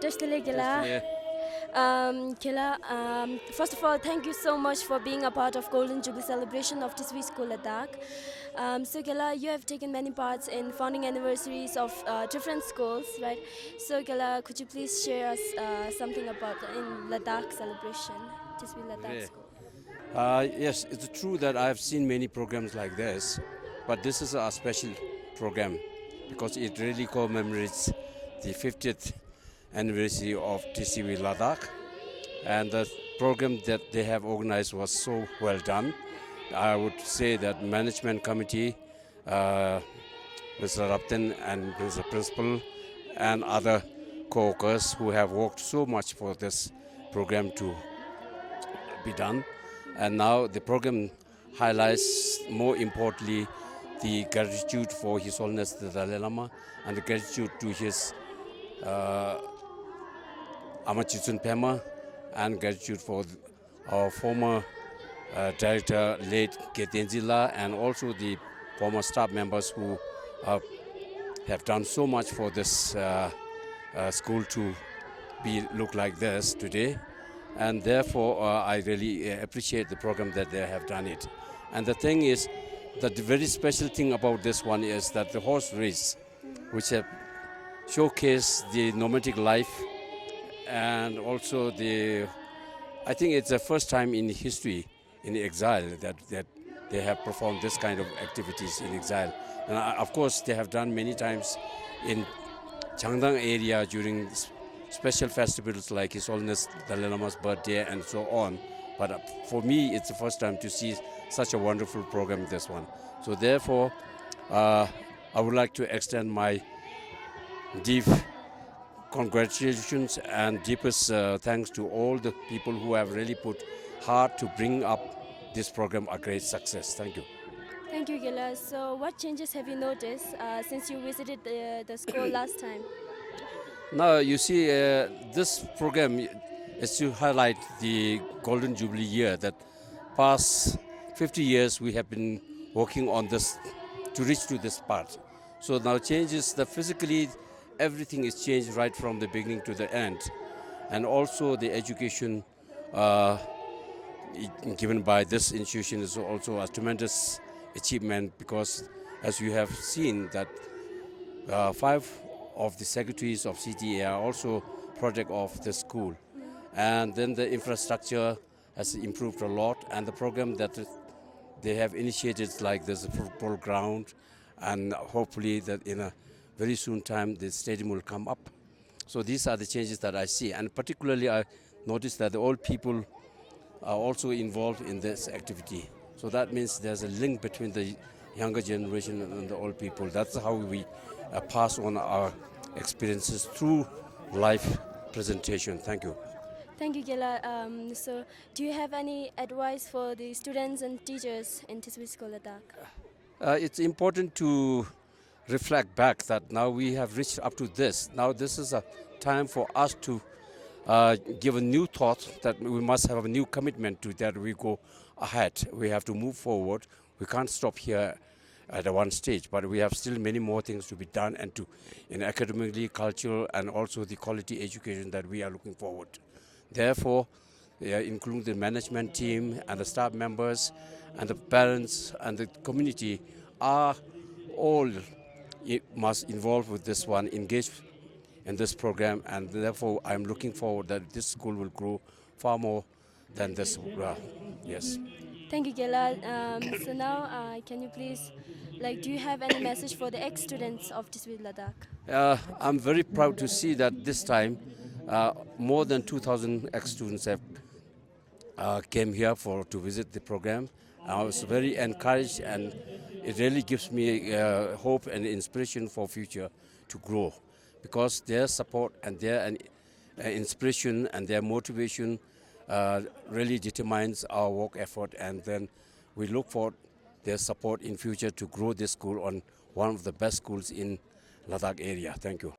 Tashtale Gila. Kila, first of all, thank you so much for being a part of Golden Jubilee celebration of Tisvi School Ladakh. So Kila, you have taken many parts in founding anniversaries of different schools, right? So Kila, could you please share us something about in Ladakh celebration, Tisvi Ladakh School? Yes, it's true that I have seen many programs like this, but this is a special program because it really commemorates the 50th anniversary of TCV Ladakh, and the program that they have organized was so well done. I would say that management committee, Mr. Raptin and Mr. Principal and other co-workers who have worked so much for this program to be done. And now the program highlights, more importantly, the gratitude for His Holiness the Dalai Lama and the gratitude to his Amachitsun Pema and gratitude for our former director, late Ketenzila, and also the former staff members who have done so much for this school to look like this today. And therefore, I really appreciate the program that they have done it. And the thing is, that the very special thing about this one is that the horse race, which have showcased the nomadic life, and also I think it's the first time in history in exile that they have performed this kind of activities in exile. And of course, they have done many times in Changdang area during special festivals like His Holiness Dalai Lama's birthday and so on. But for me, it's the first time to see such a wonderful program, this one. So therefore, I would like to extend my deep congratulations and deepest thanks to all the people who have really put hard to bring up this program a great success. Thank you. Thank you, Gila. So, what changes have you noticed since you visited the school last time? Now, you see, this program is to highlight the Golden Jubilee year, that past 50 years we have been working on this to reach to this part. So now changes that physically everything is changed right from the beginning to the end. And also the education given by this institution is also a tremendous achievement, because as you have seen that 5 of the secretaries of CTA are also project of the school. And then the infrastructure has improved a lot, and the program that they have initiated, like this football ground, and hopefully that in a very soon time the stadium will come up. So these are the changes that I see, and particularly I noticed that the old people are also involved in this activity. So that means there's a link between the younger generation and the old people. That's how we pass on our experiences through live presentation. Thank you. Thank you, Gila. So, do you have any advice for the students and teachers in Tisvi School Ladakh? It's important to reflect back that now we have reached up to this. Now this is a time for us to give a new thought, that we must have a new commitment to that we go ahead. We have to move forward. We can't stop here at one stage, but we have still many more things to be done, and in academically, cultural, and also the quality education that we are looking forward. Therefore, including the management team and the staff members and the parents and the community are all must involve with this one, engage in this program, and therefore I'm looking forward that this school will grow far more than this. Yes. Thank you, Gila. So now, can you please, do you have any message for the ex-students of Tisvi Ladakh? I'm very proud to see that this time more than 2,000 ex-students have came here to visit the program. I was very encouraged, and it really gives me hope and inspiration for future to grow, because their support and their inspiration and their motivation really determines our work effort, and then we look for their support in future to grow this school on one of the best schools in Ladakh area. Thank you.